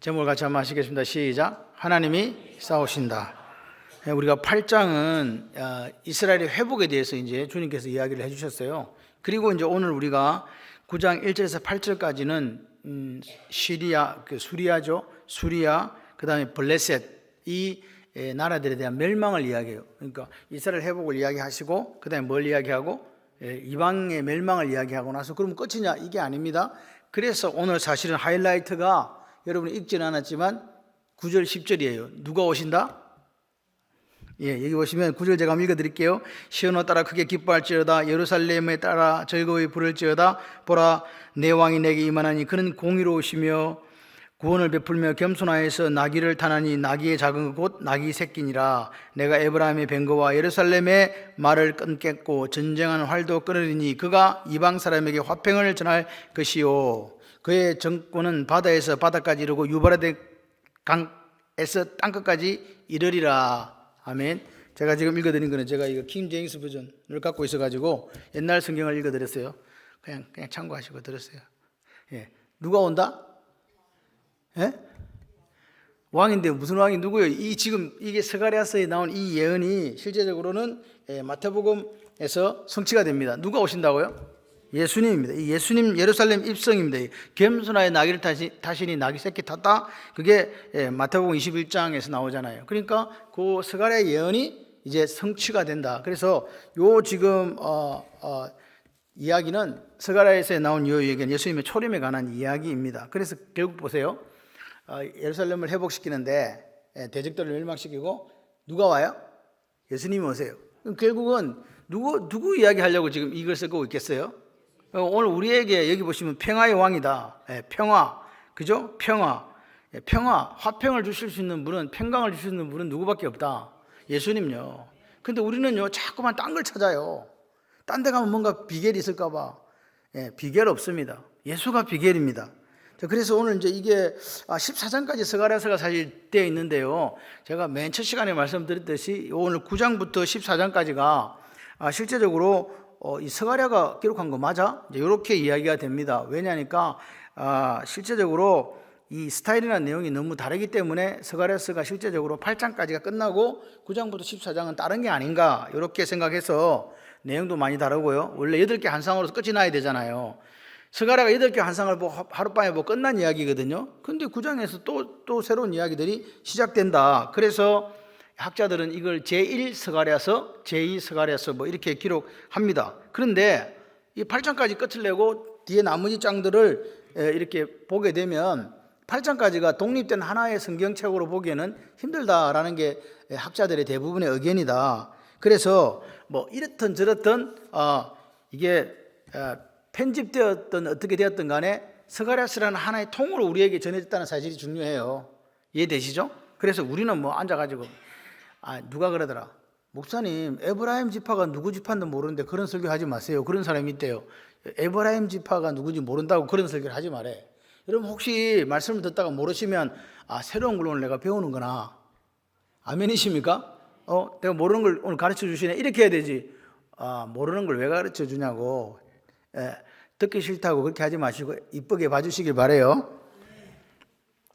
제목을 같이 한번 하시겠습니다. 시작. 하나님이 싸우신다. 우리가 8장은 이스라엘의 회복에 대해서 이제 주님께서 이야기를 해주셨어요. 그리고 이제 오늘 우리가 9장 1절에서 8절까지는 시리아, 수리아죠. 수리아, 그 다음에 블레셋, 이 나라들에 대한 멸망을 이야기해요. 그러니까 이스라엘 회복을 이야기하시고, 그 다음에 뭘 이야기하고, 이방의 멸망을 이야기하고 나서 그러면 끝이냐? 이게 아닙니다. 그래서 오늘 사실은 하이라이트가 여러분이 읽지는 않았지만 9절 10절이에요. 누가 오신다? 여기 보시면 9절 제가 한번 읽어드릴게요. 시온을 따라 크게 기뻐할지어다. 예루살렘에 따라 즐거이 부를지어다. 보라, 내 왕이 내게 임하나니 그는 공의로우시며 구원을 베풀며 겸손하여서 나귀를 타나니 나귀의 작은 곧 나귀 새끼니라. 내가 에브라임의 뱅거와 예루살렘의 말을 끊겠고 전쟁한 활도 끊으리니 그가 이방 사람에게 화평을 전할 것이요. 그의 정권은 바다에서 바다까지 이르고 유브라데 강에서 땅끝까지 이르리라. 아멘. 제가 지금 읽어드린 거는 제가 이거 킹 제임스 버전을 갖고 있어가지고 옛날 성경을 읽어드렸어요. 그냥 참고하시고 들었어요. 누가 온다? 왕인데 무슨 왕이 누구예요? 지금 이게 스가랴서에 나온 이 예언이 실제적으로는 마태복음에서 성취가 됩니다. 누가 오신다고요? 예수님입니다. 이 예수님 예루살렘 입성입니다. 겸손하여 나귀를 타시니 나귀 새끼 탔다. 그게 마태복음 21장에서 나오잖아요. 그러니까 그 스가랴 예언이 이제 성취가 된다. 그래서 요 지금 이야기는 스가랴에서 나온 요 얘기는 예수님의 초림에 관한 이야기입니다. 그래서 결국 보세요. 예루살렘을 회복시키는데 대적들을 멸망시키고 누가 와요? 예수님이 오세요. 결국은 누구 이야기하려고 지금 이걸 쓰고 있겠어요? 오늘 우리에게 여기 보시면 평화의 왕이다. 평화, 그죠? 평화, 화평을 주실 수 있는 분은, 평강을 주실 수 있는 분은 누구밖에 없다. 예수님요. 근데 우리는요 자꾸만 딴 걸 찾아요. 딴 데 가면 뭔가 비결이 있을까 봐. 비결 없습니다. 예수가 비결입니다. 그래서 오늘 이제 이게 14장까지 스가랴서가 사실 되어 있는데요. 제가 맨 첫 시간에 말씀드렸듯이 오늘 9장부터 14장까지가 실제적으로 이 스가랴가 기록한 거 맞아? 이렇게 이야기가 됩니다. 왜냐니까 실제적으로 이 스타일이나 내용이 너무 다르기 때문에 스가랴서가 실제적으로 8장까지가 끝나고 9장부터 14장은 다른 게 아닌가 이렇게 생각해서 내용도 많이 다르고요. 원래 8개 한 쌍으로 끝이 나야 되잖아요. 스가랴가 8개 한 쌍을 하룻밤에 끝난 이야기거든요. 근데 9장에서 또 새로운 이야기들이 시작된다. 그래서 학자들은 이걸 제1 스가랴서, 제2 스가랴서 이렇게 기록합니다. 그런데 이 8장까지 끝을 내고 뒤에 나머지 장들을 이렇게 보게 되면 8장까지가 독립된 하나의 성경책으로 보기에는 힘들다라는 게 학자들의 대부분의 의견이다. 그래서 이렇든 저렇든 이게 편집되었든 어떻게 되었든 간에 스가랴서라는 하나의 통으로 우리에게 전해졌다는 사실이 중요해요. 이해되시죠? 그래서 우리는 앉아가지고 누가 그러더라. 목사님 에브라임 지파가 누구 지파인지 모르는데 그런 설교하지 마세요. 그런 사람이 있대요. 에브라임 지파가 누구인지 모른다고 그런 설교를 하지 말래. 여러분 혹시 말씀을 듣다가 모르시면 새로운 걸 오늘 내가 배우는구나. 아멘이십니까? 내가 모르는 걸 오늘 가르쳐 주시네. 이렇게 해야 되지. 모르는 걸 왜 가르쳐 주냐고. 듣기 싫다고 그렇게 하지 마시고 이쁘게 봐주시길 바래요.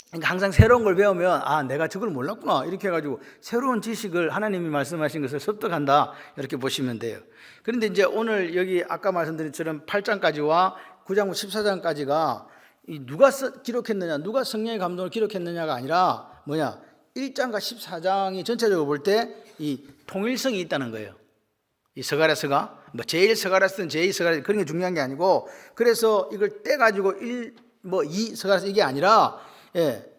그러니까 항상 새로운 걸 배우면 내가 저걸 몰랐구나 이렇게 해가지고 새로운 지식을 하나님이 말씀하신 것을 습득한다 이렇게 보시면 돼요. 그런데 이제 오늘 여기 아까 말씀드린 것처럼 8장까지와 9장부터 14장까지가 누가 기록했느냐, 누가 성령의 감동을 기록했느냐가 아니라 1장과 14장이 전체적으로 볼 때 이 통일성이 있다는 거예요. 이 스가랴서가 제1 스가랴서든 제2 스가랴서 그런 게 중요한 게 아니고, 그래서 이걸 떼가지고 2 스가랴서 이게 아니라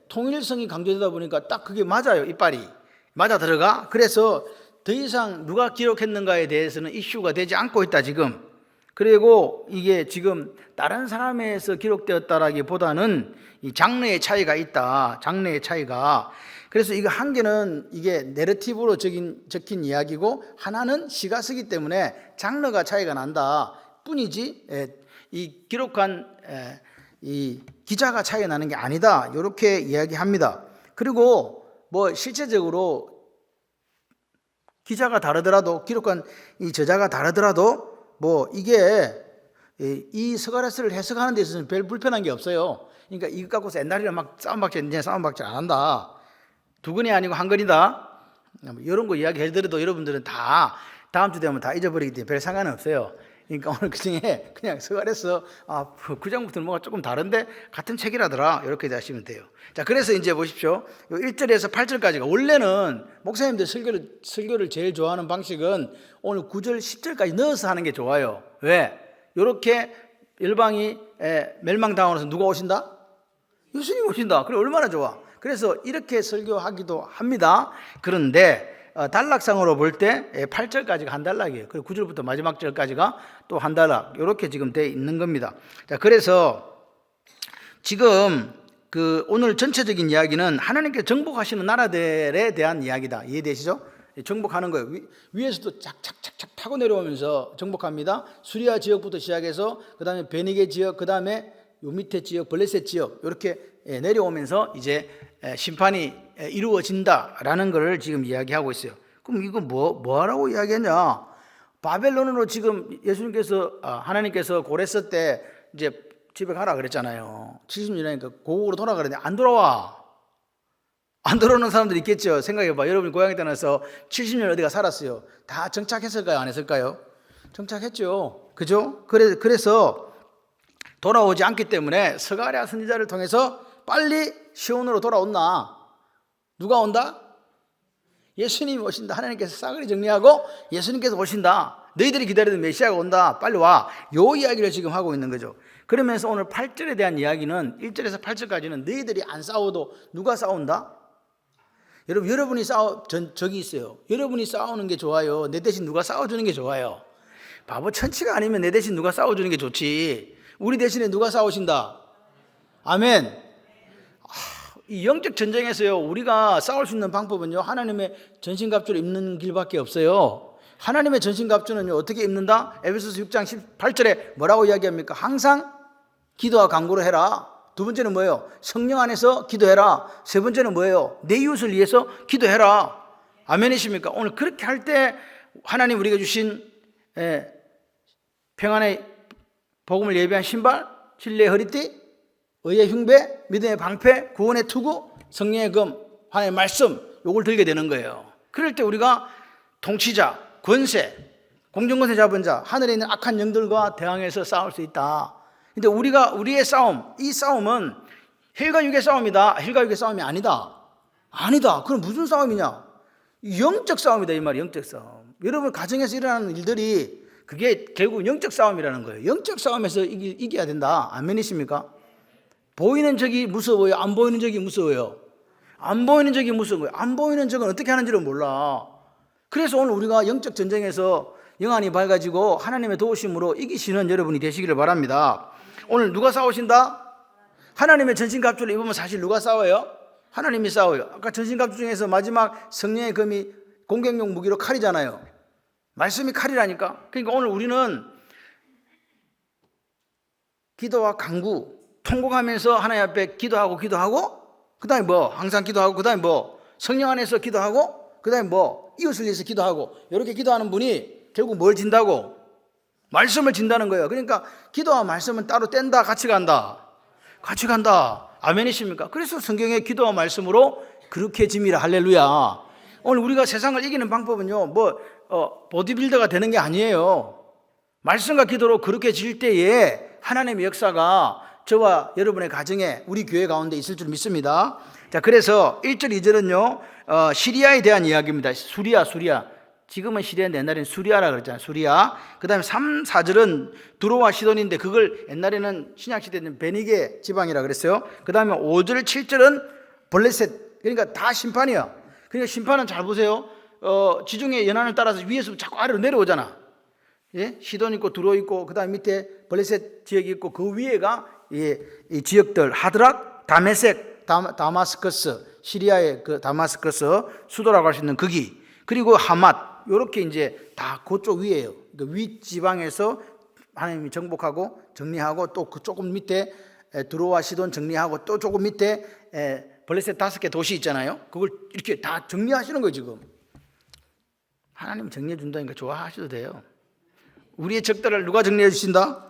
통일성이 강조되다 보니까 딱 그게 맞아요. 이빨이 맞아 들어가. 그래서 더 이상 누가 기록했는가에 대해서는 이슈가 되지 않고 있다 지금. 그리고 이게 지금 다른 사람에서 기록되었다라기보다는 이 장르의 차이가 있다. 장르의 차이가. 그래서 이거 한 개는 이게 내러티브로 적힌 이야기고 하나는 시가 쓰기 때문에 장르가 차이가 난다 뿐이지 이 기록한 이 기자가 차이가 나는 게 아니다 이렇게 이야기합니다. 그리고 실제적으로 기자가 다르더라도 기록한 이 저자가 다르더라도 이게 이 스가랴서를 해석하는 데 있어서는 별 불편한 게 없어요. 그러니까 이것 갖고서 옛날에는 막 싸움박질, 이제 싸움박질 안 한다. 두 근이 아니고 한 근이다. 이런 거 이야기 해드려도 여러분들은 다 다음 주 되면 다 잊어버리기 때문에 별 상관은 없어요. 그러니까 오늘 그 중에 그냥 서갈에서 그 장부터는 뭐가 조금 다른데 같은 책이라더라. 이렇게 하시면 돼요. 자, 그래서 이제 보십시오. 1절에서 8절까지가 원래는 목사님들 설교를 제일 좋아하는 방식은 오늘 9절, 10절까지 넣어서 하는 게 좋아요. 왜? 이렇게 열방이 멸망당하고 나서 누가 오신다? 예수님 오신다. 그래 얼마나 좋아. 그래서 이렇게 설교하기도 합니다. 그런데 단락상으로 볼 때 8절까지가 한 단락이에요. 그리고 9절부터 마지막 절까지가 또 한 단락. 이렇게 지금 돼 있는 겁니다. 자, 그래서 지금 오늘 전체적인 이야기는 하나님께서 정복하시는 나라들에 대한 이야기다. 이해되시죠? 정복하는 거예요. 위에서도 착착착착 타고 내려오면서 정복합니다. 수리아 지역부터 시작해서 그 다음에 베니게 지역, 그 다음에 요 밑에 지역, 블레셋 지역 이렇게 내려오면서 이제 심판이 이루어진다라는 것을 지금 이야기하고 있어요. 그럼 이거 뭐하라고 이야기하냐? 바벨론으로 지금 예수님께서 하나님께서 고레스 때 이제 집에 가라 그랬잖아요. 70년이니까 고국으로 돌아가는데 안 돌아와. 안 돌아오는 사람들이 있겠죠. 생각해봐. 여러분이 고향에 떠나서 70년 어디가 살았어요. 다 정착했을까요? 안 했을까요? 정착했죠. 그죠? 그래서 돌아오지 않기 때문에 스가랴 선지자를 통해서 빨리 시온으로 돌아온나? 누가 온다? 예수님이 오신다. 하나님께서 싸그리 정리하고 예수님께서 오신다. 너희들이 기다리던 메시아가 온다. 빨리 와. 요 이야기를 지금 하고 있는 거죠. 그러면서 오늘 8절에 대한 이야기는 1절에서 8절까지는 너희들이 안 싸워도 누가 싸운다? 여러분이 적이 있어요. 여러분이 싸우는 게 좋아요? 내 대신 누가 싸워주는 게 좋아요? 바보 천치가 아니면 내 대신 누가 싸워주는 게 좋지. 우리 대신에 누가 싸우신다? 아멘. 이 영적 전쟁에서요, 우리가 싸울 수 있는 방법은요, 하나님의 전신갑주를 입는 길밖에 없어요. 하나님의 전신갑주는요, 어떻게 입는다? 에베소서 6장 18절에 뭐라고 이야기합니까? 항상 기도와 간구를 해라. 두 번째는 뭐예요? 성령 안에서 기도해라. 세 번째는 뭐예요? 내 이웃을 위해서 기도해라. 아멘이십니까? 오늘 그렇게 할 때 하나님 우리가 주신 평안의 복음을 예비한 신발, 진리의 허리띠, 의의 흉배, 믿음의 방패, 구원의 투구, 성령의 검, 하나님의 말씀, 요걸 들게 되는 거예요. 그럴 때 우리가 통치자, 권세, 공중권세 잡은 자, 하늘에 있는 악한 영들과 대항해서 싸울 수 있다. 근데 우리의 싸움, 이 싸움은 혈과 육의 싸움이다. 혈과 육의 싸움이 아니다. 아니다. 그럼 무슨 싸움이냐? 영적 싸움이다. 이 말이 영적 싸움. 여러분 가정에서 일어나는 일들이 그게 결국 영적 싸움이라는 거예요. 영적 싸움에서 이겨야 된다. 아멘이십니까? 보이는 적이 무서워요? 안 보이는 적이 무서워요? 안 보이는 적이 무서워요. 안 보이는 적은 어떻게 하는지를 몰라. 그래서 오늘 우리가 영적 전쟁에서 영안이 밝아지고 하나님의 도우심으로 이기시는 여러분이 되시기를 바랍니다. 오늘 누가 싸우신다? 하나님의 전신갑주를 입으면 사실 누가 싸워요? 하나님이 싸워요. 아까 전신갑주 중에서 마지막 성령의 검이 공격용 무기로 칼이잖아요. 말씀이 칼이라니까. 그러니까 오늘 우리는 기도와 간구, 통곡하면서 하나님 앞에 기도하고 그 다음에 뭐 항상 기도하고 그 다음에 뭐 성령 안에서 기도하고 그 다음에 뭐 이웃을 위해서 기도하고 이렇게 기도하는 분이 결국 뭘 진다고? 말씀을 진다는 거예요. 그러니까 기도와 말씀은 따로 뗀다. 같이 간다. 같이 간다. 아멘이십니까? 그래서 성경의 기도와 말씀으로 그렇게 짐이라. 할렐루야. 오늘 우리가 세상을 이기는 방법은요, 보디빌더가 되는 게 아니에요. 말씀과 기도로 그렇게 질 때에 하나님의 역사가 저와 여러분의 가정에 우리 교회 가운데 있을 줄 믿습니다. 자, 그래서 1절, 2절은요, 시리아에 대한 이야기입니다. 수리아. 지금은 시리아인데 옛날에는 수리아라 그랬잖아요. 수리아. 그 다음에 3, 4절은 두로와 시돈인데 그걸 옛날에는 신약시대에는 베니게 지방이라 그랬어요. 그 다음에 5절, 7절은 블레셋. 그러니까 다 심판이야. 그러니까 심판은 잘 보세요. 지중해 연안을 따라서 위에서 자꾸 아래로 내려오잖아. 예? 시돈 있고 두로 있고 그 다음 밑에 블레셋 지역이 있고 그 위에가 이 지역들 하드락, 다메섹, 다마스커스, 시리아의 그 다마스커스 수도라고 할 수 있는 거기, 그리고 하맛, 요렇게 이제 다 그쪽 위에요. 그러니까 위 지방에서 하나님이 정복하고 정리하고 또 그 조금 밑에 두로와 시돈 정리하고 또 조금 밑에 블레셋 5개 도시 있잖아요. 그걸 이렇게 다 정리하시는 거예요. 지금 하나님 정리해 준다니까 좋아하셔도 돼요. 우리의 적들을 누가 정리해 주신다?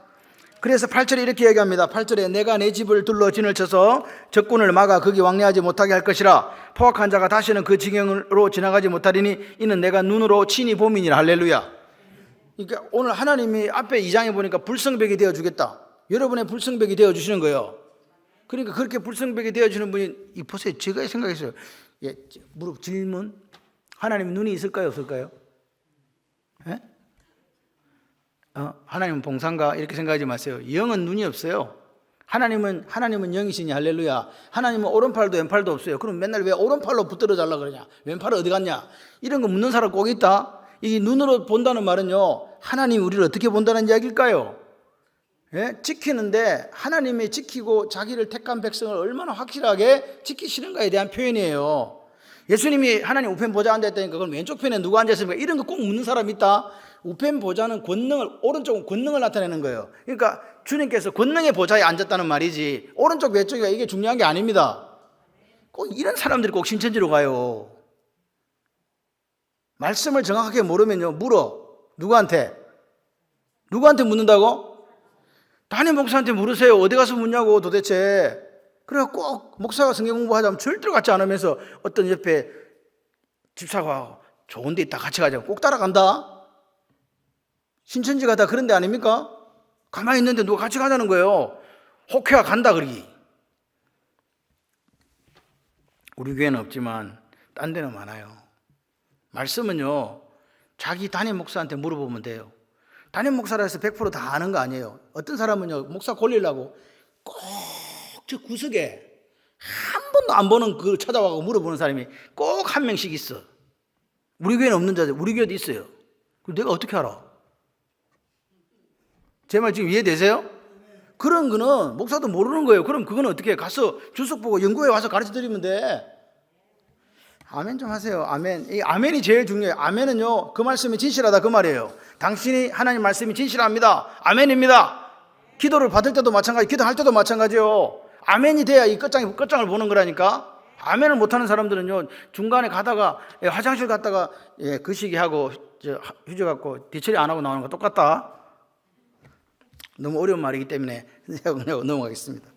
그래서 8절에 이렇게 얘기합니다. 8절에 내가 내 집을 둘러 진을 쳐서 적군을 막아 거기 왕래하지 못하게 할 것이라. 포악한 자가 다시는 그 지경으로 지나가지 못하리니 이는 내가 눈으로 친히 보민이라. 할렐루야. 그러니까 오늘 하나님이 앞에 2장에 보니까 불성벽이 되어주겠다. 여러분의 불성벽이 되어주시는 거예요. 그러니까 그렇게 불성벽이 되어주는 분이, 보세요. 제가 생각했어요. 예, 질문. 하나님 눈이 있을까요, 없을까요? 예? 하나님은 봉사인가? 이렇게 생각하지 마세요. 영은 눈이 없어요. 하나님은 영이시니. 할렐루야. 하나님은 오른팔도 왼팔도 없어요. 그럼 맨날 왜 오른팔로 붙들어 달라 그러냐? 왼팔은 어디 갔냐? 이런 거 묻는 사람 꼭 있다. 이 눈으로 본다는 말은요, 하나님이 우리를 어떻게 본다는 이야기일까요? 예? 지키는데 하나님이 지키고 자기를 택한 백성을 얼마나 확실하게 지키시는가에 대한 표현이에요. 예수님이 하나님 우편 보좌 앉아있다니까 그럼 왼쪽 편에 누가 앉아있습니까? 이런 거 꼭 묻는 사람 있다. 우편 보좌는 권능을, 오른쪽은 권능을 나타내는 거예요. 그러니까 주님께서 권능의 보좌에 앉았다는 말이지 오른쪽 왼쪽이 이게 중요한 게 아닙니다. 꼭 이런 사람들이 꼭 신천지로 가요. 말씀을 정확하게 모르면요, 물어. 누구한테 묻는다고? 담임 목사한테 물으세요. 어디 가서 묻냐고 도대체. 그래서 꼭 목사가 성경 공부하자면 절대로 같이 안 하면서 어떤 옆에 집사가 좋은 데 있다 같이 가자고 꼭 따라간다. 신천지가 다 그런 데 아닙니까? 가만히 있는데 누가 같이 가자는 거예요. 혹해야 간다 그러기. 우리 교회는 없지만 딴 데는 많아요. 말씀은요, 자기 담임 목사한테 물어보면 돼요. 담임 목사라 해서 100% 다 아는 거 아니에요. 어떤 사람은요, 목사 골리려고 꼭 저 구석에 한 번도 안 보는 그 찾아와서 물어보는 사람이 꼭 한 명씩 있어. 우리 교회는 없는 자들, 우리 교회도 있어요. 그럼 내가 어떻게 알아? 제 말 지금 이해되세요? 그런 거는 목사도 모르는 거예요. 그럼 그거는 어떻게 해? 가서 주석 보고 연구회 와서 가르쳐 드리면 돼. 아멘 좀 하세요. 아멘. 이 아멘이 제일 중요해요. 아멘은요, 그 말씀이 진실하다 그 말이에요. 당신이 하나님 말씀이 진실합니다. 아멘입니다. 기도를 받을 때도 마찬가지, 기도할 때도 마찬가지요. 아멘이 돼야 이 끝장을 보는 거라니까. 아멘을 못하는 사람들은요, 중간에 가다가 화장실 갔다가 그 시기 하고 휴지 갖고 뒤처리 안 하고 나오는 거 똑같다. 너무 어려운 말이기 때문에 넘어가겠습니다.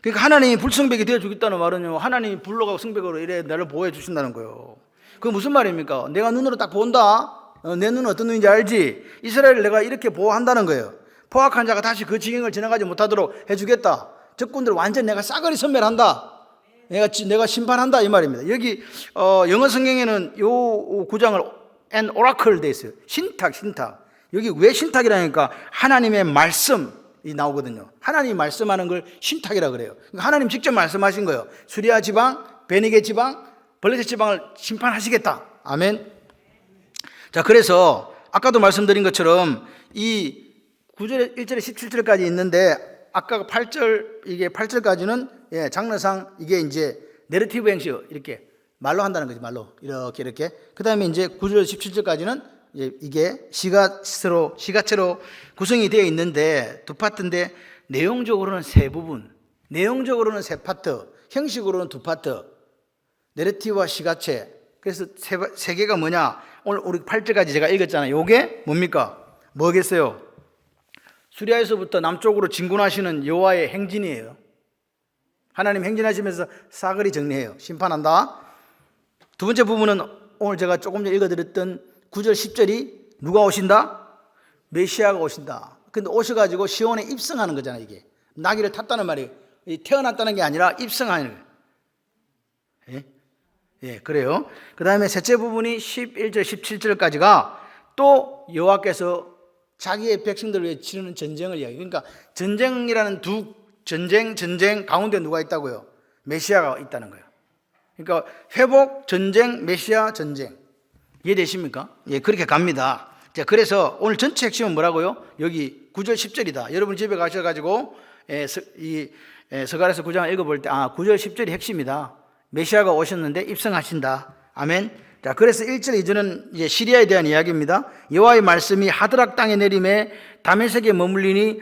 그러니까 하나님이 불성벽이 되어주겠다는 말은요, 하나님이 불로가 성벽으로 이래 나를 보호해 주신다는 거예요. 그게 무슨 말입니까? 내가 눈으로 딱 본다. 내 눈은 어떤 눈인지 알지? 이스라엘을 내가 이렇게 보호한다는 거예요. 포악한 자가 다시 그 지경을 지나가지 못하도록 해주겠다. 적군들 완전 내가 싸그리 섬멸한다. 내가 심판한다 이 말입니다. 여기 영어 성경에는 요 구장을 an oracle 돼 있어요. 신탁. 여기 왜 신탁이라니까 하나님의 말씀이 나오거든요. 하나님이 말씀하는 걸 신탁이라 그래요. 그러니까 하나님 직접 말씀하신 거예요. 수리아 지방, 베니게 지방, 블레셋 지방을 심판하시겠다. 아멘. 자, 그래서 아까도 말씀드린 것처럼 이 9절, 1절에 17절까지 있는데 아까 8절, 이게 8절까지는 장르상 이게 이제 내러티브 행식 이렇게 말로 한다는 거지, 말로. 이렇게. 그 다음에 이제 9절, 17절까지는 이게 시가체로 구성이 되어 있는데 두 파트인데 내용적으로는 세 부분, 내용적으로는 세 파트, 형식으로는 두 파트, 내러티브와 시가체. 그래서 세 개가 뭐냐? 오늘 우리 8절까지 제가 읽었잖아요. 요게 뭡니까? 뭐겠어요? 수리아에서부터 남쪽으로 진군하시는 여호와의 행진이에요. 하나님 행진하시면서 사거리 정리해요. 심판한다. 두 번째 부분은 오늘 제가 조금 전에 읽어드렸던 9절 10절이 누가 오신다? 메시아가 오신다. 근데 오셔가지고 시온에 입성하는 거잖아요. 이게 나귀를 탔다는 말이에요. 태어났다는 게 아니라 입성하는 거예요. 그래요. 그 다음에 셋째 부분이 11절 17절까지가 또 여호와께서 자기의 백성들을 위해 치르는 전쟁을 이야기해요. 그러니까 전쟁이라는 전쟁 가운데 누가 있다고요? 메시아가 있다는 거예요. 그러니까 회복, 전쟁, 메시아, 전쟁. 이해되십니까? 그렇게 갑니다. 자, 그래서 오늘 전체 핵심은 뭐라고요? 여기 9절 10절이다. 여러분 집에 가셔가지고 이 서갈에서 9장을 읽어볼 때 9절 10절이 핵심이다. 메시아가 오셨는데 입성하신다. 아멘. 자, 그래서 1절 2절은 이제 시리아에 대한 이야기입니다. 여호와의 말씀이 하드락 땅에 내림에 다메섹에 머물리니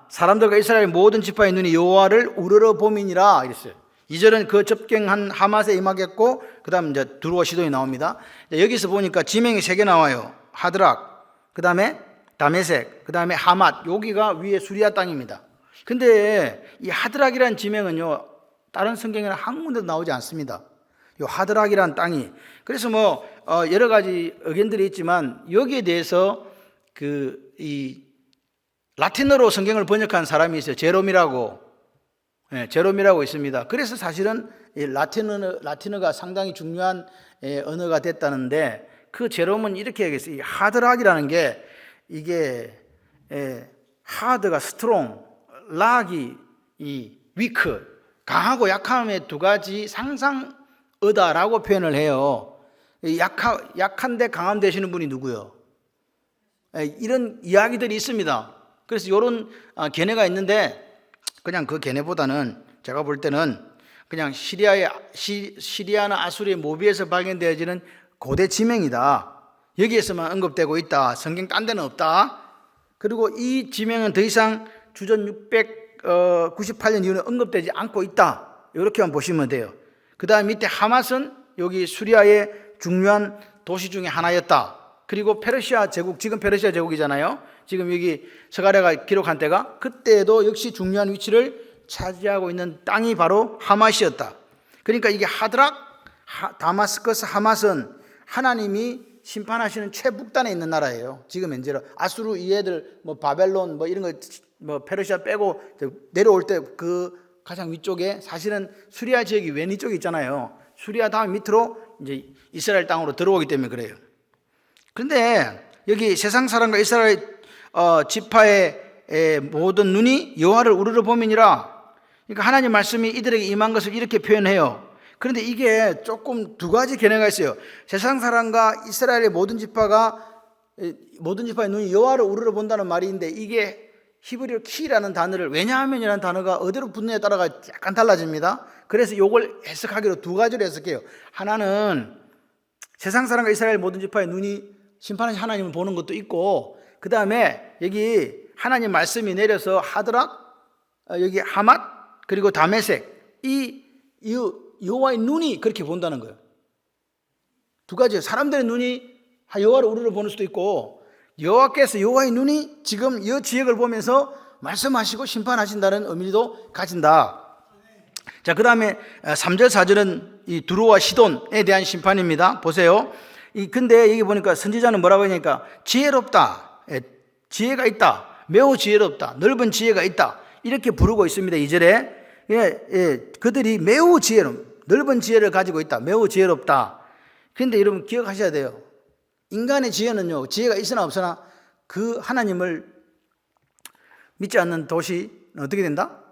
사람들과 이스라엘 모든 지파의 눈이 여호와를 우러러 봄이니라 이랬어요. 2절은 그 접경한 하맛에 임하겠고, 그 다음 이제 두루와 시돈이 나옵니다. 여기서 보니까 지명이 3개 나와요. 하드락, 그 다음에 다메섹, 그 다음에 하맛, 여기가 위에 수리아 땅입니다. 근데 이 하드락이라는 지명은요, 다른 성경에는 한 군데도 나오지 않습니다. 이 하드락이라는 땅이. 그래서 여러 가지 의견들이 있지만 여기에 대해서 이 라틴어로 성경을 번역한 사람이 있어요. 제롬이라고 있습니다. 그래서 사실은 이 라틴어가 상당히 중요한 언어가 됐다는데, 그 제롬은 이렇게 얘기했어요. 이 하드락이라는 게, 이게 하드가 스트롱, 락이 이 위크, 강하고 약함의 두 가지 상상어다라고 표현을 해요. 약한데 강함 되시는 분이 누구요? 이런 이야기들이 있습니다. 그래서 이런 견해가 있는데, 그냥 그 견해보다는 제가 볼 때는 그냥 시리아나 아수르의 모비에서 발견되어지는 고대 지명이다. 여기에서만 언급되고 있다. 성경 딴 데는 없다. 그리고 이 지명은 더 이상 주전 698년 이후에 언급되지 않고 있다. 이렇게만 보시면 돼요. 그 다음 밑에 하맛은 여기 수리아의 중요한 도시 중에 하나였다. 그리고 페르시아 제국, 지금 페르시아 제국이잖아요. 지금 여기 스가랴가 기록한 때가, 그때에도 역시 중요한 위치를 차지하고 있는 땅이 바로 하맛이었다. 그러니까 이게 하드락, 다마스커스, 하맛은 하나님이 심판하시는 최북단에 있는 나라예요. 지금 현재로 아수르 이 애들 바벨론 이런 거 페르시아 빼고 내려올 때 그 가장 위쪽에 사실은 수리아 지역이 왼 위쪽에 있잖아요. 수리아 다음 밑으로 이제 이스라엘 땅으로 들어오기 때문에 그래요. 그런데 여기 세상 사람과 이스라엘 지파의 모든 눈이 여호와를 우러러 보미니라. 그러니까 하나님 말씀이 이들에게 임한 것을 이렇게 표현해요. 그런데 이게 조금 두 가지 견해가 있어요. 세상 사람과 이스라엘의 모든 지파의 눈이 여호와를 우러러 본다는 말이 있는데, 이게 히브리어 키라는 단어를, 왜냐하면이라는 단어가 어디로 붙느냐에 따라가 약간 달라집니다. 그래서 이걸 해석하기로 두 가지로 해석해요. 하나는 세상 사람과 이스라엘 모든 지파의 눈이 심판하신 하나님을 보는 것도 있고, 그 다음에 여기 하나님 말씀이 내려서 하드락, 여기 하맛, 그리고 다메섹, 이 여호와의 눈이 그렇게 본다는 거예요. 두 가지예요. 사람들의 눈이 여호와를 우러러 보는 수도 있고, 여호와께서 여호와의 눈이 지금 이 지역을 보면서 말씀하시고 심판하신다는 의미도 가진다. 자, 그 다음에 3절 4절은 이 두로와 시돈에 대한 심판입니다. 보세요. 근데 여기 보니까 선지자는 뭐라고 하니까 지혜롭다, 지혜가 있다, 매우 지혜롭다, 넓은 지혜가 있다, 이렇게 부르고 있습니다. 2절에 그들이 매우 넓은 지혜를 가지고 있다, 매우 지혜롭다. 그런데 여러분 기억하셔야 돼요. 인간의 지혜는요, 지혜가 있으나 없으나 그 하나님을 믿지 않는 도시는 어떻게 된다?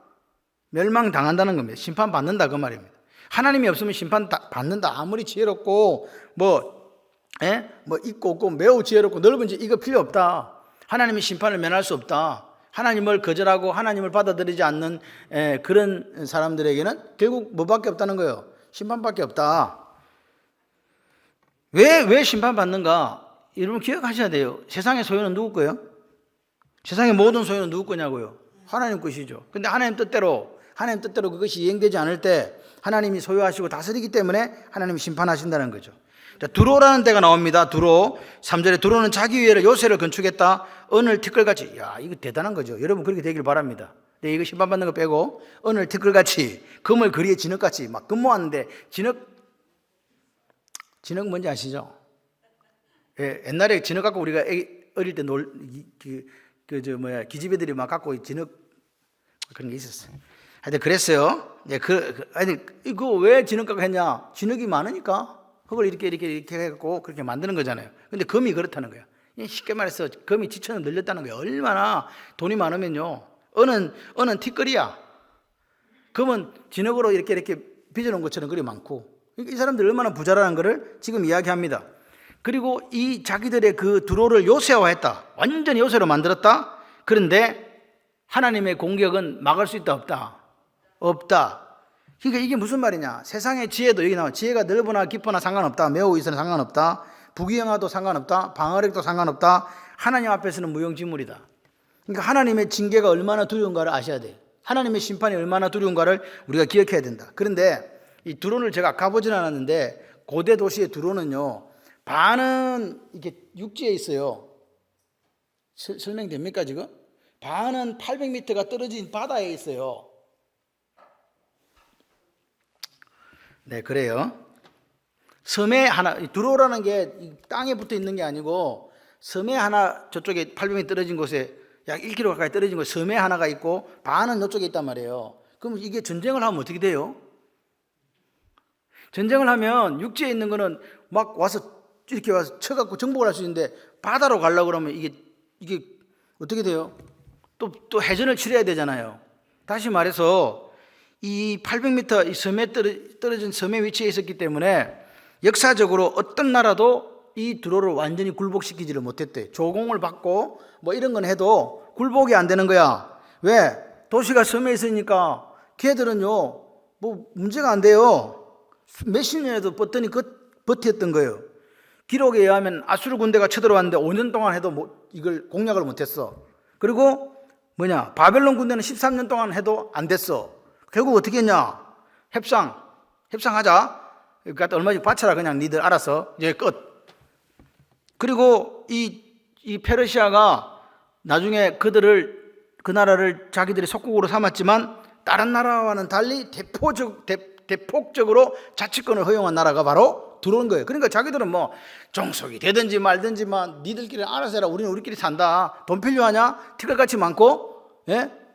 멸망당한다는 겁니다. 심판받는다, 그 말입니다. 하나님이 없으면 심판받는다. 아무리 지혜롭고 있고 없고 매우 지혜롭고 넓은 지혜, 이거 필요 없다. 하나님이 심판을 면할 수 없다. 하나님을 거절하고 하나님을 받아들이지 않는 그런 사람들에게는 결국 뭐밖에 없다는 거예요? 심판밖에 없다. 왜 심판받는가? 여러분 기억하셔야 돼요. 세상의 소유는 누구 거예요? 세상의 모든 소유는 누구 거냐고요? 하나님 것이죠. 근데 하나님 뜻대로 그것이 이행되지 않을 때 하나님이 소유하시고 다스리기 때문에 하나님이 심판하신다는 거죠. 자, 두로라는 데가 나옵니다. 두로. 3절에 두로는 자기 위에 요새를 건축했다. 언을 티끌같이. 야, 이거 대단한 거죠. 여러분 그렇게 되길 바랍니다. 근데 이거 심판받는 거 빼고 언을 티끌같이, 금을 거리에 진흙같이 막 근무하는데, 진흙 뭔지 아시죠? 옛날에 진흙 갖고 우리가 어릴 때 기집애들이 막 갖고 진흙 그런 게 있었어요. 하여튼 그랬어요. 아니, 이거 왜 진흙 갖고 했냐? 진흙이 많으니까 흙을 이렇게 해갖고 그렇게 만드는 거잖아요. 근데 금이 그렇다는 거예요. 쉽게 말해서 금이 지천을 늘렸다는 거예요. 얼마나 돈이 많으면요. 은은 티끌이야. 금은 진흙으로 이렇게 빚어놓은 것처럼 그리 많고. 이 사람들 얼마나 부자라는 것을 지금 이야기합니다. 그리고 이 자기들의 그 두로를 요새화했다. 완전히 요새로 만들었다. 그런데 하나님의 공격은 막을 수 있다, 없다? 없다. 그러니까 이게 무슨 말이냐? 세상의 지혜도 여기 나와. 지혜가 넓으나 깊으나 상관없다. 매우 있으나 상관없다. 부귀영화도 상관없다. 방어력도 상관없다. 하나님 앞에서는 무용지물이다. 그러니까 하나님의 징계가 얼마나 두려운가를 아셔야 돼요. 하나님의 심판이 얼마나 두려운가를 우리가 기억해야 된다. 그런데 이 두로를 제가 가보진 않았는데, 고대 도시의 두로는요, 반은 이렇게 육지에 있어요. 설명됩니까 지금? 반은 800m가 떨어진 바다에 있어요. 네, 그래요. 섬에 하나, 두로라는 게 땅에 붙어 있는 게 아니고 섬에 하나, 저쪽에 800m 떨어진 곳에 약 1km 가까이 떨어진 곳에 섬에 하나가 있고 반은 이쪽에 있단 말이에요. 그럼 이게 전쟁을 하면 어떻게 돼요? 전쟁을 하면 육지에 있는 거는 막 와서 이렇게 와서 쳐갖고 정복을 할 수 있는데 바다로 가려고 그러면 이게 어떻게 돼요? 또 해전을 치러야 되잖아요. 다시 말해서 이 800m 이 섬에 떨어진 섬의 위치에 있었기 때문에 역사적으로 어떤 나라도 이 두로를 완전히 굴복시키지를 못했대. 조공을 받고 뭐 이런 건 해도 굴복이 안 되는 거야. 왜? 도시가 섬에 있으니까 걔들은요 뭐 문제가 안 돼요. 몇십 년에도 버텼던 거예요. 기록에 의하면 아수르 군대가 쳐들어왔는데 5년 동안 해도 이걸 공략을 못했어. 그리고 바벨론 군대는 13년 동안 해도 안 됐어. 결국 어떻게 했냐? 협상하자. 그러니까 얼마씩 바쳐라. 그냥 니들 알아서 이제 끝. 그리고 이 페르시아가 나중에 그 나라를 자기들의 속국으로 삼았지만 다른 나라와는 달리 대폭적으로 자치권을 허용한 나라가 바로 들어온 거예요. 그러니까 자기들은 뭐 종속이 되든지 말든지만 니들끼리 알아서 해라. 우리는 우리끼리 산다. 돈 필요하냐? 티끌같이 많고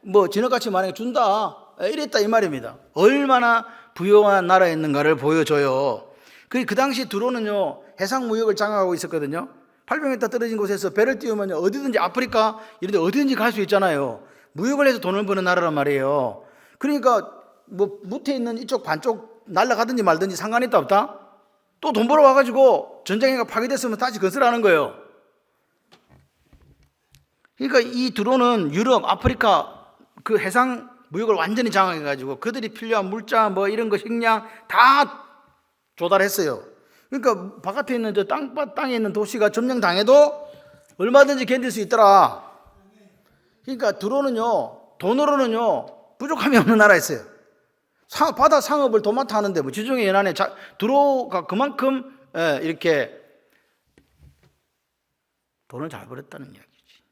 뭐 진흙같이 많이 준다. 이랬다 이 말입니다. 얼마나 부유한 나라였는가를 보여줘요. 그 당시 두로는요 해상 무역을 장악하고 있었거든요. 800m 떨어진 곳에서 배를 띄우면 어디든지 아프리카 이런 데 어디든지 갈 수 있잖아요. 무역을 해서 돈을 버는 나라란 말이에요. 그러니까 뭐 무태 있는 이쪽 반쪽 날아가든지 말든지 상관이 있다 없다? 또 돈 벌어 와가지고 전쟁이 파괴됐으면 다시 건설하는 거예요. 그러니까 이 두로는 유럽, 아프리카 그 해상 무역을 완전히 장악해가지고 그들이 필요한 물자 뭐 이런 거 식량 다 조달했어요. 그러니까 바깥에 있는 저 땅에 있는 도시가 점령당해도 얼마든지 견딜 수 있더라. 그러니까 두로는요 돈으로는요 부족함이 없는 나라였어요. 바다 상업을 도맡아 하는데 뭐 지중해 연안에 두로가 그만큼 이렇게 돈을 잘 벌었다는 이야기지.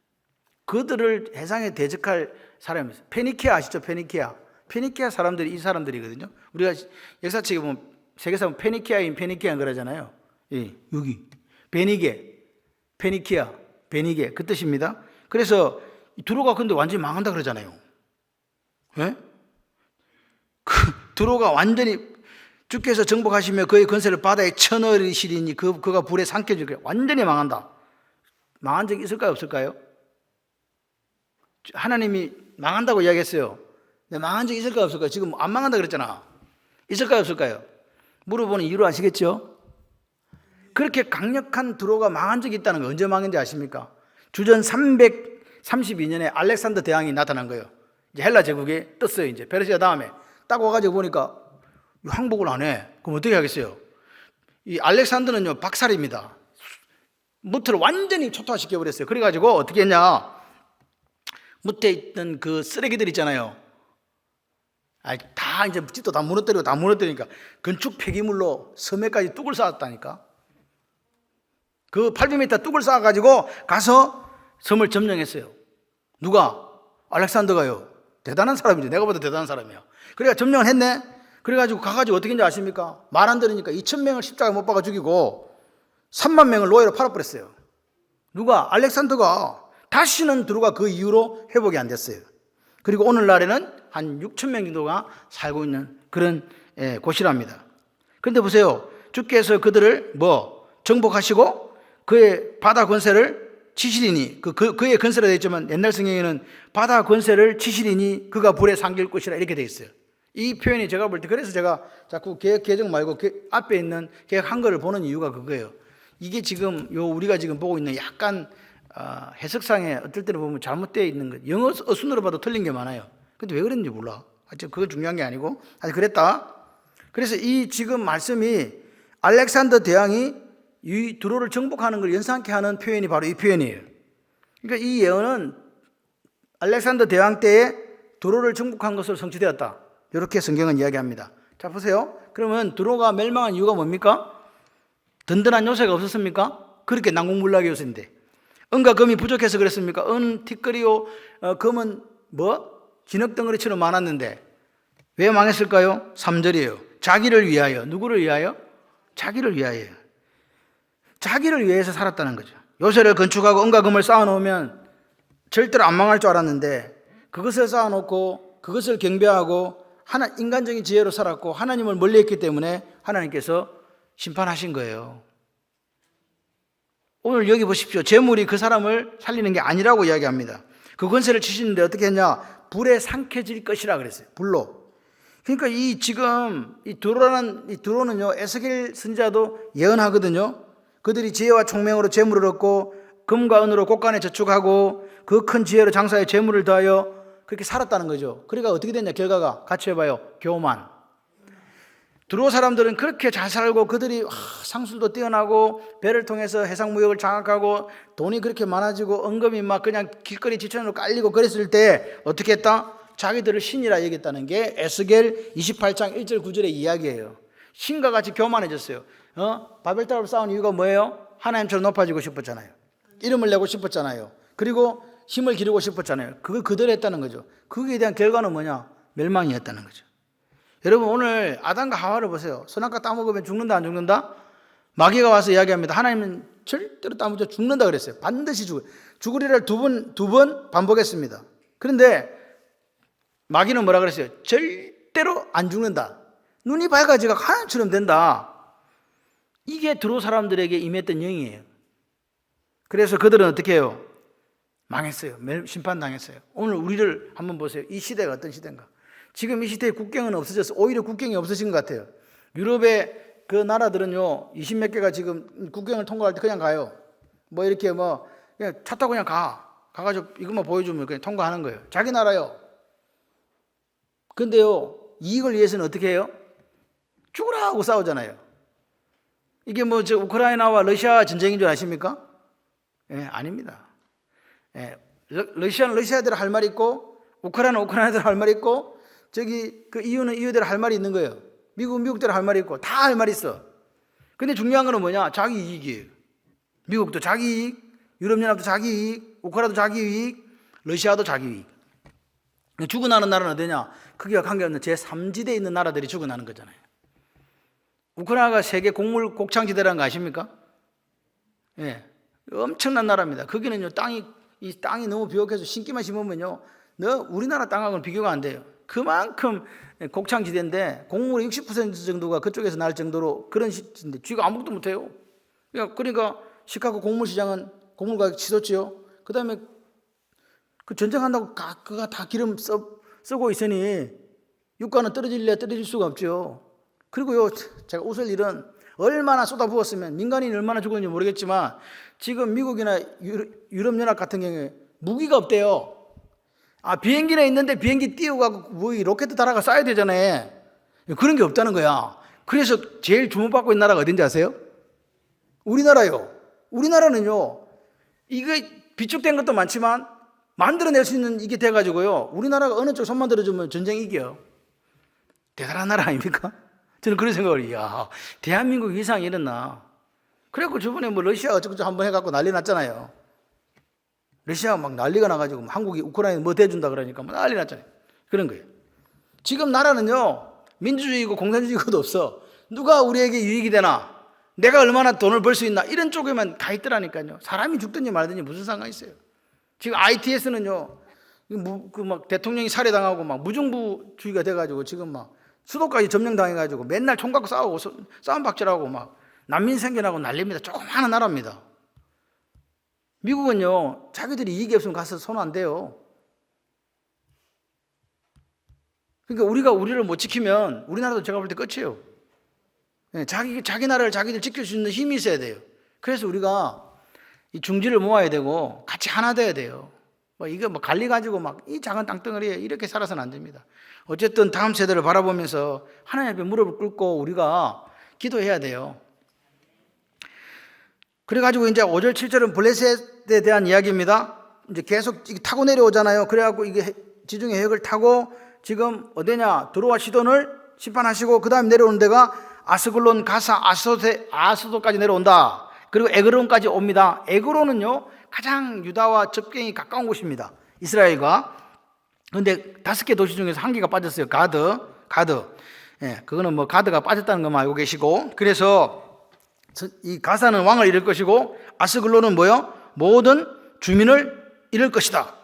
그들을 해상에 대적할 사람이 있어요. 페니키아 아시죠? 페니키아 사람들이 이 사람들이거든요. 우리가 역사책에 보면 세계사 보면 페니키아인 그러잖아요. 예, 여기 페니키아 그 뜻입니다. 그래서 두로가 근데 완전히 망한다 그러잖아요. 예? 두로가 완전히 주께서 정복하시며 그의 건설을 바다에 쳐넣으시리니 그가 불에 삼켜질 거예요. 완전히 망한다. 망한 적이 있을까요? 없을까요? 하나님이 망한다고 이야기했어요. 근데 망한 적이 있을까요? 없을까요? 지금 안 망한다 그랬잖아. 있을까요? 없을까요? 물어보는 이유를 아시겠죠? 그렇게 강력한 두로가 망한 적이 있다는 거 언제 망했는지 아십니까? 주전 332년에 알렉산더 대왕이 나타난 거예요. 이제 헬라 제국에 떴어요. 이제 페르시아 다음에 딱 와가지고 보니까 항복을 안 해. 그럼 어떻게 하겠어요? 이 알렉산더는요 박살입니다. 무트를 완전히 초토화시켜 버렸어요. 그래가지고 어떻게 했냐? 무트에 있던 그 쓰레기들 있잖아요. 다 이제 집도 다 무너뜨리니까 건축 폐기물로 섬에까지 뚝을 쌓았다니까. 그 800m 뚝을 쌓아가지고 가서 섬을 점령했어요. 누가? 알렉산더가요. 대단한 사람이죠. 내가 봐도 대단한 사람이야. 그래가 점령을 했네. 그래가지고 가가지고 어떻게 했는지 아십니까? 말 안 들으니까 2,000명을 십자가에 못 박아 죽이고 3만 명을 노예로 팔아버렸어요. 누가? 알렉산더가. 다시는 두로가 그 이후로 회복이 안 됐어요. 그리고 오늘날에는 한 6,000명 정도가 살고 있는 그런 곳이랍니다. 그런데 보세요. 주께서 그들을 정복하시고 그의 바다 권세를 치시리니 그의 권세라 되어 있지만 옛날 성경에는 바다 권세를 치시리니 그가 불에 삼킬 것이라 이렇게 되어 있어요. 이 표현이 제가 볼 때 그래서 제가 자꾸 개혁 개정 말고 앞에 있는 개혁 한글을 보는 이유가 그거예요. 이게 지금 우리가 지금 보고 있는 약간 해석상에 어떨 때는 보면 잘못되어 있는 거. 영어 어순으로 봐도 틀린 게 많아요. 근데 왜 그랬는지 몰라. 하여튼 그건 중요한 게 아니고 아주 그랬다. 그래서 이 지금 말씀이 알렉산더 대왕이 이 두로를 정복하는 걸 연상케 하는 표현이 바로 이 표현이에요. 그러니까 이 예언은 알렉산더 대왕 때에 두로를 정복한 것으로 성취되었다. 이렇게 성경은 이야기합니다. 자 보세요. 그러면 두로가 멸망한 이유가 뭡니까? 든든한 요새가 없었습니까? 그렇게 난공불락이었는데 은과 금이 부족해서 그랬습니까? 은 티끌이요, 금은 진흙덩어리처럼 많았는데 왜 망했을까요? 3절이에요. 자기를 위하여. 누구를 위하여? 자기를 위하여. 자기를 위해서 살았다는 거죠. 요새를 건축하고 은과 금을 쌓아놓으면 절대로 안 망할 줄 알았는데 그것을 쌓아놓고 그것을 경배하고 인간적인 지혜로 살았고 하나님을 멀리했기 때문에 하나님께서 심판하신 거예요. 오늘 여기 보십시오. 재물이 그 사람을 살리는 게 아니라고 이야기합니다. 그 권세를 치시는데 어떻게 했냐? 불에 삼켜질 것이라 그랬어요. 불로. 그러니까 이 드로는요, 에스겔 선지자도 예언하거든요. 그들이 지혜와 총명으로 재물을 얻고 금과 은으로 곳간에 저축하고 그 큰 지혜로 장사에 재물을 더하여 그렇게 살았다는 거죠. 그러니까 어떻게 됐냐? 결과가 같이 해봐요. 교만. 드로 사람들은 그렇게 잘 살고 그들이 상술도 뛰어나고 배를 통해서 해상무역을 장악하고 돈이 그렇게 많아지고 은금이 막 그냥 길거리 지천으로 깔리고 그랬을 때 어떻게 했다? 자기들을 신이라 여겼다는 게 에스겔 28장 1절 9절의 이야기예요. 신과 같이 교만해졌어요. 바벨탑을 쌓은 이유가 뭐예요? 하나님처럼 높아지고 싶었잖아요. 이름을 내고 싶었잖아요. 그리고 힘을 기르고 싶었잖아요. 그걸 그대로 했다는 거죠. 거기에 대한 결과는 뭐냐? 멸망이었다는 거죠. 여러분 오늘 아담과 하와를 보세요. 선악과 따먹으면 죽는다 안 죽는다? 마귀가 와서 이야기합니다. 하나님은 절대로 따먹자 죽는다 그랬어요. 반드시 죽으리를 두 번 반복했습니다. 그런데 마귀는 뭐라 그랬어요? 절대로 안 죽는다. 눈이 밝아지가 하나님처럼 된다. 이게 드로 사람들에게 임했던 영이에요. 그래서 그들은 어떻게 해요? 망했어요. 심판당했어요. 오늘 우리를 한번 보세요. 이 시대가 어떤 시대인가? 지금 이 시대에 국경은 없어졌어. 오히려 국경이 없어진 것 같아요. 유럽의 그 나라들은요, 20몇 개가 지금 국경을 통과할 때 그냥 가요. 이렇게 그냥 차 타고 그냥 가가지고 이것만 보여주면 그냥 통과하는 거예요. 자기 나라요. 근데요, 이익을 위해서는 어떻게 해요? 죽으라 하고 싸우잖아요. 이게 우크라이나와 러시아 전쟁인 줄 아십니까? 예, 아닙니다. 예, 러시아는 러시아대로 할 말이 있고, 우크라이나는 우크라이나대로 할 말이 있고, 그 EU는 EU대로 할 말이 있는 거예요. 미국은 미국대로 할 말이 있고, 다 할 말이 있어. 근데 중요한 거는 뭐냐? 자기 이익이에요. 미국도 자기 이익, 유럽연합도 자기 이익, 우크라이나도 자기 이익, 러시아도 자기 이익. 죽어나는 나라는 어디냐? 크기가 관계없는 제3지대에 있는 나라들이 죽어나는 거잖아요. 우크라이나가 세계 곡창지대라는 거 아십니까? 예, 엄청난 나라입니다. 거기는요, 이 땅이 너무 비옥해서 신기만 심으면요, 우리나라 땅하고는 비교가 안 돼요. 그만큼 곡창지대인데 곡물의 60% 정도가 그쪽에서 날 정도로 그런 시대인데 쥐가 아무것도 못해요. 그러니까 시카고 곡물시장은 곡물 가격 치솟지요. 그 다음에 그 전쟁한다고 그가 다 기름 쓰고 있으니 유가는 떨어질 수가 없죠. 그리고요, 제가 웃을 일은 얼마나 쏟아부었으면 민간인이 얼마나 죽었는지 모르겠지만 지금 미국이나 유럽연합 같은 경우에 무기가 없대요. 비행기는 있는데 비행기 띄우고 로켓 달아가 쏴야 되잖아요. 그런 게 없다는 거야. 그래서 제일 주목받고 있는 나라가 어딘지 아세요? 우리나라요. 우리나라는요, 이거 비축된 것도 많지만 만들어낼 수 있는 이게 돼가지고요, 우리나라가 어느 쪽 손만 들어주면 전쟁 이겨요. 대단한 나라 아닙니까? 저는 그런 생각을, 대한민국 이상이 일어나. 그래갖고 저번에 러시아 어쩌고저쩌고 한번 해갖고 난리 났잖아요. 러시아가 막 난리가 나가지고 한국이 우크라이나 대준다 그러니까 난리 났잖아요. 그런 거예요. 지금 나라는요, 민주주의고 공산주의고도 없어. 누가 우리에게 유익이 되나? 내가 얼마나 돈을 벌 수 있나? 이런 쪽에만 가 있더라니까요. 사람이 죽든지 말든지 무슨 상관이 있어요. 지금 ITS는요, 대통령이 살해당하고 무정부주의가 돼가지고 지금 수도까지 점령당해가지고 맨날 총 갖고 싸우고 싸움박질하고 난민 생겨나고 난립니다. 조그마한 나라입니다. 미국은요, 자기들이 이익이 없으면 가서 손 안 대요. 그러니까 우리가 우리를 못 지키면 우리나라도 제가 볼 때 끝이에요. 자기 나라를 자기들 지킬 수 있는 힘이 있어야 돼요. 그래서 우리가 이 중지를 모아야 되고 같이 하나 돼야 돼요. 이거 관리 가지고 이 작은 땅덩어리에 이렇게 살아서는 안 됩니다. 어쨌든 다음 세대를 바라보면서 하나님 앞에 무릎을 꿇고 우리가 기도해야 돼요. 그래가지고 이제 5절, 7절은 블레셋에 대한 이야기입니다. 이제 계속 타고 내려오잖아요. 그래갖고 이게 지중해 해역을 타고 지금 어디냐? 드로와 시돈을 심판하시고 그 다음에 내려오는 데가 아스글론, 가사, 아스도까지 내려온다. 그리고 에그론까지 옵니다. 에그론은요, 가장 유다와 접경이 가까운 곳입니다. 이스라엘과. 그런데 5개 도시 중에서 1개가 빠졌어요. 가드. 예, 그거는 뭐 가드가 빠졌다는 것만 알고 계시고, 그래서 이 가사는 왕을 잃을 것이고 아스글론은 뭐요? 모든 주민을 잃을 것이다.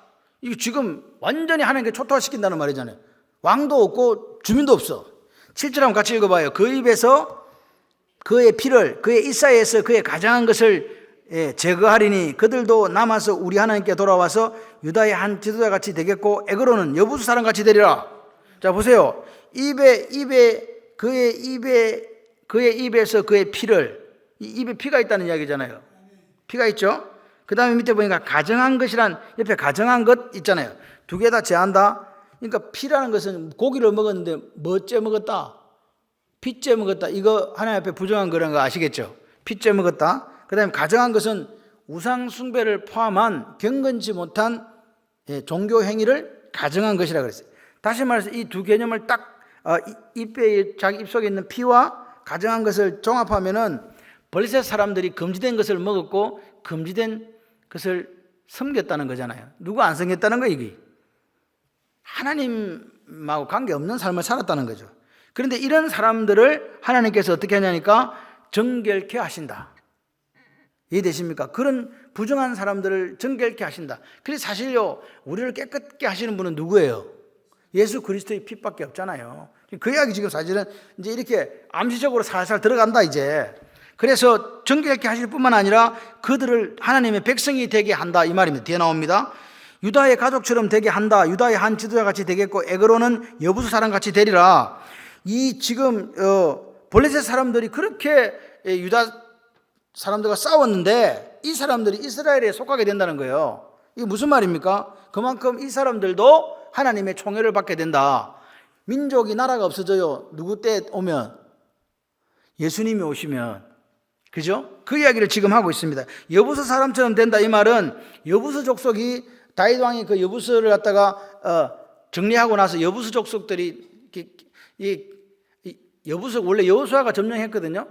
이게 지금 완전히 하나님께 초토화시킨다는 말이잖아요. 왕도 없고 주민도 없어. 7절 한번 같이 읽어봐요. 그 입에서 그의 피를, 그의 이사에서 그의 가장한 것을 제거하리니 그들도 남아서 우리 하나님께 돌아와서 유다의 한 지도자같이 되겠고 에그로는 여부수 사람같이 되리라. 자 보세요. 그의 입에서 그의 피를, 이 입에 피가 있다는 이야기잖아요. 피가 있죠. 그 다음에 밑에 보니까 가정한 것이란, 옆에 가정한 것 있잖아요. 2개 다 제한다. 그러니까 피라는 것은 고기를 먹었는데 뭐째 먹었다? 피째 먹었다. 이거 하나님 앞에 부정한 거라는 거 아시겠죠? 피째 먹었다. 그 다음에 가정한 것은 우상 숭배를 포함한 경건치 못한 종교 행위를 가정한 것이라 그랬어요. 다시 말해서 이 두 개념을 딱 자기 입속에 있는 피와 가정한 것을 종합하면은 블레셋 사람들이 금지된 것을 먹었고 금지된 것을 섬겼다는 거잖아요. 누가 안 섬겼다는 거예요, 이게? 하나님하고 관계없는 삶을 살았다는 거죠. 그런데 이런 사람들을 하나님께서 어떻게 하냐니까 정결케 하신다. 이해되십니까? 그런 부정한 사람들을 정결케 하신다. 그래서 사실요, 우리를 깨끗게 하시는 분은 누구예요? 예수 그리스도의 피밖에 없잖아요. 그 이야기 지금 사실은 이제 이렇게 암시적으로 살살 들어간다, 이제. 그래서 정결케 하실 뿐만 아니라 그들을 하나님의 백성이 되게 한다, 이 말입니다. 뒤에 나옵니다. 유다의 가족처럼 되게 한다. 유다의 한 지도자같이 되겠고 에그로는 여부수 사람같이 되리라. 이 지금 블레셋 사람들이 그렇게 유다 사람들과 싸웠는데 이 사람들이 이스라엘에 속하게 된다는 거예요. 이게 무슨 말입니까? 그만큼 이 사람들도 하나님의 총애를 받게 된다. 민족이, 나라가 없어져요. 누구 때 오면? 예수님이 오시면. 그죠? 그 이야기를 지금 하고 있습니다. 여부수 사람처럼 된다, 이 말은 여부수 족속이 다윗 왕이 그 여부수를 갖다가 정리하고 나서 여부수 족속들이 여부수 원래 여호수아가 점령했거든요.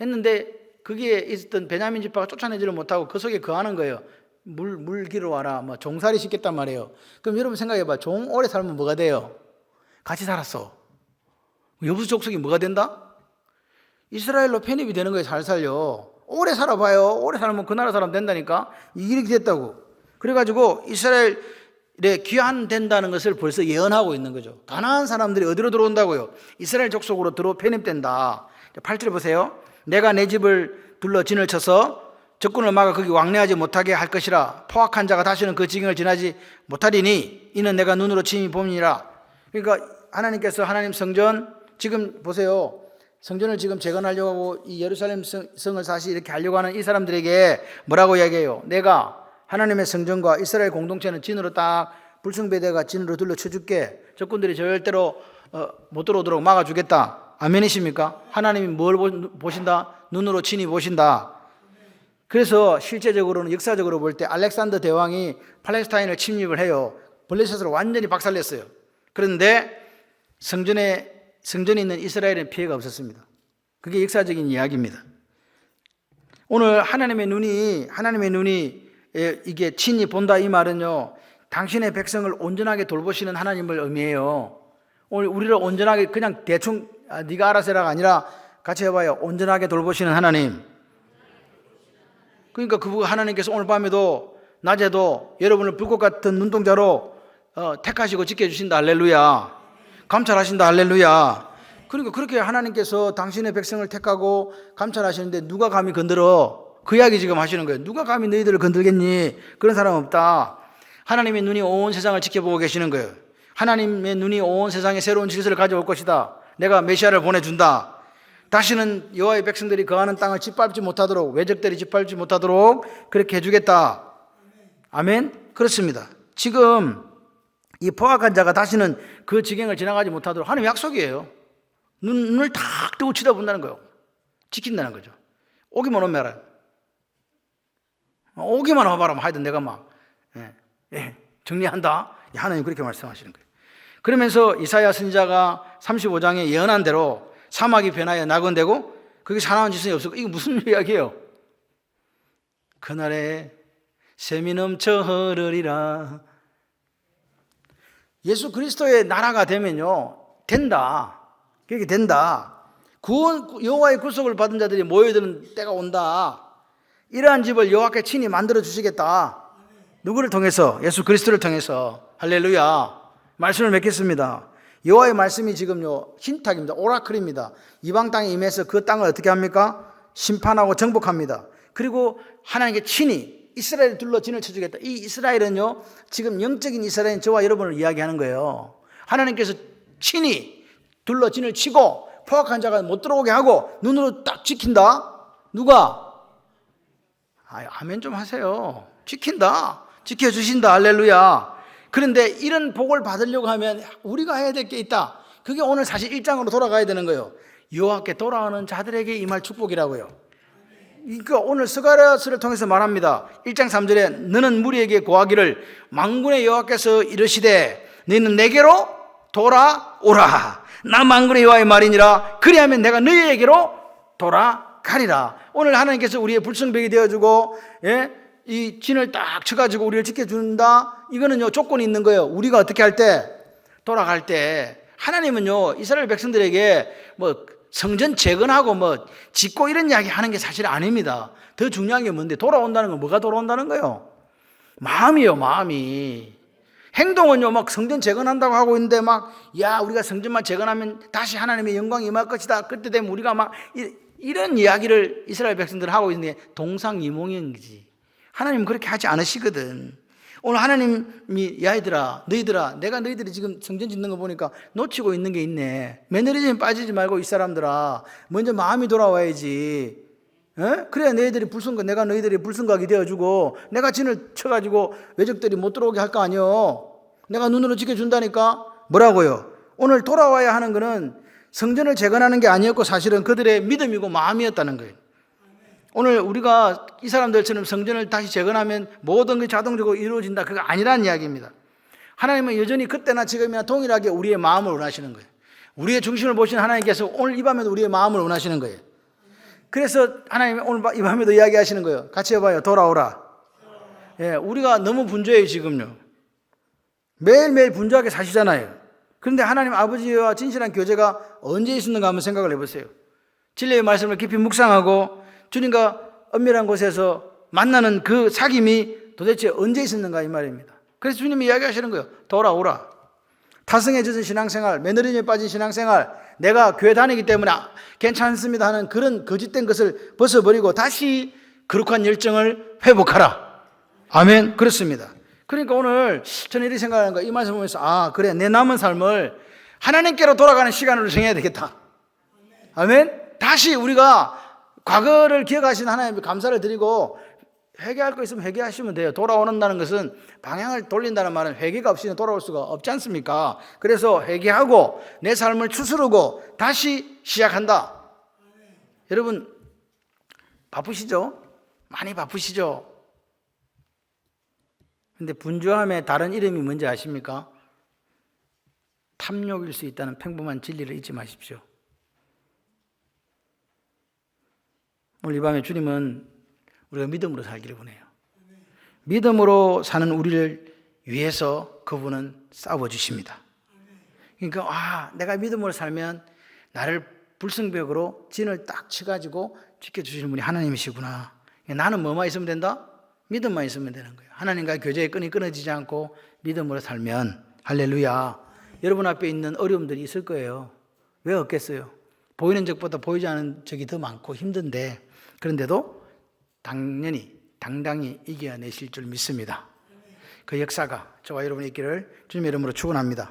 했는데 거기에 있었던 베냐민 지파가 쫓아내지를 못하고 그 속에 거하는 거예요. 물 기르러 와라. 뭐 종살이 시켰단 말이에요. 그럼 여러분 생각해봐. 종 오래 살면 뭐가 돼요? 같이 살았어. 여부수 족속이 뭐가 된다? 이스라엘로 편입이 되는 거예요. 잘 살려. 오래 살아봐요. 오래 살면 그 나라 사람 된다니까. 이렇게 됐다고. 그래가지고 이스라엘에 귀환된다는 것을 벌써 예언하고 있는 거죠. 가나안 사람들이 어디로 들어온다고요? 이스라엘 족속으로 편입된다. 8절 보세요. 내가 내 집을 둘러 진을 쳐서 적군을 막아 거기 왕래하지 못하게 할 것이라. 포악한 자가 다시는 그 지경을 지나지 못하리니 이는 내가 눈으로 친히 봄이라. 그러니까 하나님께서 하나님 성전, 지금 보세요. 성전을 지금 재건하려고 하고 이 예루살렘 성을 다시 이렇게 하려고 하는 이 사람들에게 뭐라고 이야기해요? 내가 하나님의 성전과 이스라엘 공동체는 진으로 딱 불성배대가 진으로 둘러쳐줄게. 적군들이 절대로 못 들어오도록 막아주겠다. 아멘이십니까? 하나님이 뭘 보신다? 눈으로 친히 보신다. 그래서 실제적으로는 역사적으로 볼 때 알렉산더 대왕이 팔레스타인을 침입을 해요. 블레셋을 완전히 박살냈어요. 그런데 성전에 있는 이스라엘은 피해가 없었습니다. 그게 역사적인 이야기입니다. 오늘 하나님의 눈이 이게 친히 본다, 이 말은요, 당신의 백성을 온전하게 돌보시는 하나님을 의미해요. 오늘 우리를 온전하게 그냥 대충 네가 알아서 해라가 아니라 같이 해봐요. 온전하게 돌보시는 하나님. 그러니까 그 하나님께서 오늘 밤에도 낮에도 여러분을 불꽃 같은 눈동자로 택하시고 지켜주신다. 할렐루야. 감찰하신다. 할렐루야. 그러니까 그렇게 하나님께서 당신의 백성을 택하고 감찰하시는데 누가 감히 건드려? 그 이야기 지금 하시는 거예요. 누가 감히 너희들을 건들겠니? 그런 사람 없다. 하나님의 눈이 온 세상을 지켜보고 계시는 거예요. 하나님의 눈이 온 세상에 새로운 질서를 가져올 것이다. 내가 메시아를 보내준다. 다시는 여호와의 백성들이 거하는 땅을 짓밟지 못하도록, 외적들이 짓밟지 못하도록 그렇게 해주겠다. 아멘? 그렇습니다. 지금 이 포악한 자가 다시는 그 지경을 지나가지 못하도록 하나님 약속이에요. 눈을 탁 뜨고 쳐다본다는 거예요. 지킨다는 거죠. 오기만 오면 알아요. 오기만 와봐라. 하여튼 내가 막 정리한다. 하나님 그렇게 말씀하시는 거예요. 그러면서 이사야 선지자가 35장에 예언한 대로 사막이 변하여 낙원되고 거기 사나운 지성이 없었고, 이게 무슨 이야기예요? 그날에 샘이 넘쳐 흐르리라. 예수 그리스도의 나라가 되면요, 된다. 그렇게 된다. 구원, 여호와의 구속을 받은 자들이 모여드는 때가 온다. 이러한 집을 여호와께 친히 만들어 주시겠다. 누구를 통해서? 예수 그리스도를 통해서. 할렐루야. 말씀을 맺겠습니다. 여호와의 말씀이 지금요, 힌탁입니다. 오라클입니다. 이방 땅에 임해서 그 땅을 어떻게 합니까? 심판하고 정복합니다. 그리고 하나님께 친히 이스라엘을 둘러 진을 쳐주겠다. 이 이스라엘은요, 지금 영적인 이스라엘은 저와 여러분을 이야기하는 거예요. 하나님께서 친히 둘러 진을 치고 포악한 자가 못 들어오게 하고 눈으로 딱 지킨다. 누가? 아멘 좀 하세요. 지킨다. 지켜주신다. 할렐루야. 그런데 이런 복을 받으려고 하면 우리가 해야 될 게 있다. 그게 오늘 사실 1장으로 돌아가야 되는 거예요. 여호와께 돌아오는 자들에게 임할 축복이라고요. 그러니까 오늘 스가랴서를 통해서 말합니다. 1장 3절에 너는 무리에게 고하기를 만군의 여호와께서 이르시되 너희는 내게로 돌아오라. 나 만군의 여호와의 말이니라. 그리하면 내가 너희에게로 돌아가리라. 오늘 하나님께서 우리의 불성벽이 되어주고, 이 진을 딱 쳐가지고 우리를 지켜준다. 이거는요, 조건이 있는 거예요. 우리가 어떻게 할 때? 돌아갈 때. 하나님은요, 이스라엘 백성들에게 뭐 성전 재건하고 뭐 짓고 이런 이야기 하는 게 사실 아닙니다. 더 중요한 게 뭔데? 돌아온다는 건 뭐가 돌아온다는 거예요? 마음이요, 마음이. 행동은요, 막 성전 재건한다고 하고 있는데 우리가 성전만 재건하면 다시 하나님의 영광이 임할 것이다. 그때 되면 우리가 이런 이야기를 이스라엘 백성들 하고 있는데 동상이몽인 거지. 하나님은 그렇게 하지 않으시거든. 오늘 하나님이 야이들아, 너희들아, 내가 너희들이 지금 성전 짓는 거 보니까 놓치고 있는 게 있네. 매너리즘에 빠지지 말고 이 사람들아, 먼저 마음이 돌아와야지. 그래야 너희들이 내가 너희들이 불순각이 되어주고 내가 진을 쳐가지고 외적들이 못 들어오게 할 거 아니요. 내가 눈으로 지켜준다니까. 뭐라고요? 오늘 돌아와야 하는 거는 성전을 재건하는 게 아니었고 사실은 그들의 믿음이고 마음이었다는 거예요. 오늘 우리가 이 사람들처럼 성전을 다시 재건하면 모든 게 자동적으로 이루어진다. 그거 아니라는 이야기입니다. 하나님은 여전히 그때나 지금이나 동일하게 우리의 마음을 원하시는 거예요. 우리의 중심을 보신 하나님께서 오늘 이 밤에도 우리의 마음을 원하시는 거예요. 그래서 하나님이 오늘 이 밤에도 이야기하시는 거예요. 같이 해봐요. 돌아오라. 우리가 너무 분주해요 지금요. 매일매일 분주하게 사시잖아요. 그런데 하나님 아버지와 진실한 교제가 언제 있었는가 한번 생각을 해보세요. 진리의 말씀을 깊이 묵상하고 주님과 엄밀한 곳에서 만나는 그 사귐이 도대체 언제 있었는가 이 말입니다. 그래서 주님이 이야기하시는 거예요. 돌아오라. 타성에 젖은 신앙생활, 매너리즘에 빠진 신앙생활, 내가 교회 다니기 때문에 괜찮습니다 하는 그런 거짓된 것을 벗어버리고 다시 거룩한 열정을 회복하라. 아멘. 그렇습니다. 그러니까 오늘 저는 이렇게 생각하는 거예요. 이 말씀 보면서 그래, 내 남은 삶을 하나님께로 돌아가는 시간으로 정해야 되겠다. 아멘. 다시 우리가 과거를 기억하신 하나님께 감사를 드리고 회개할 거 있으면 회개하시면 돼요. 돌아오는다는 것은 방향을 돌린다는 말은 회개가 없이는 돌아올 수가 없지 않습니까? 그래서 회개하고 내 삶을 추스르고 다시 시작한다. 여러분 바쁘시죠? 많이 바쁘시죠? 근데 분주함의 다른 이름이 뭔지 아십니까? 탐욕일 수 있다는 평범한 진리를 잊지 마십시오. 오늘 이 밤에 주님은 우리가 믿음으로 살기를 원해요. 믿음으로 사는 우리를 위해서 그분은 싸워주십니다. 그러니까 내가 믿음으로 살면 나를 불성벽으로 진을 딱 쳐가지고 지켜주시는 분이 하나님이시구나. 나는 뭐만 있으면 된다? 믿음만 있으면 되는 거예요. 하나님과의 교제의 끈이 끊어지지 않고 믿음으로 살면 할렐루야. 여러분 앞에 있는 어려움들이 있을 거예요. 왜 없겠어요? 보이는 적보다 보이지 않은 적이 더 많고 힘든데 그런데도 당당히 이겨내실 줄 믿습니다. 그 역사가 저와 여러분이 있기를 주님의 이름으로 축원합니다.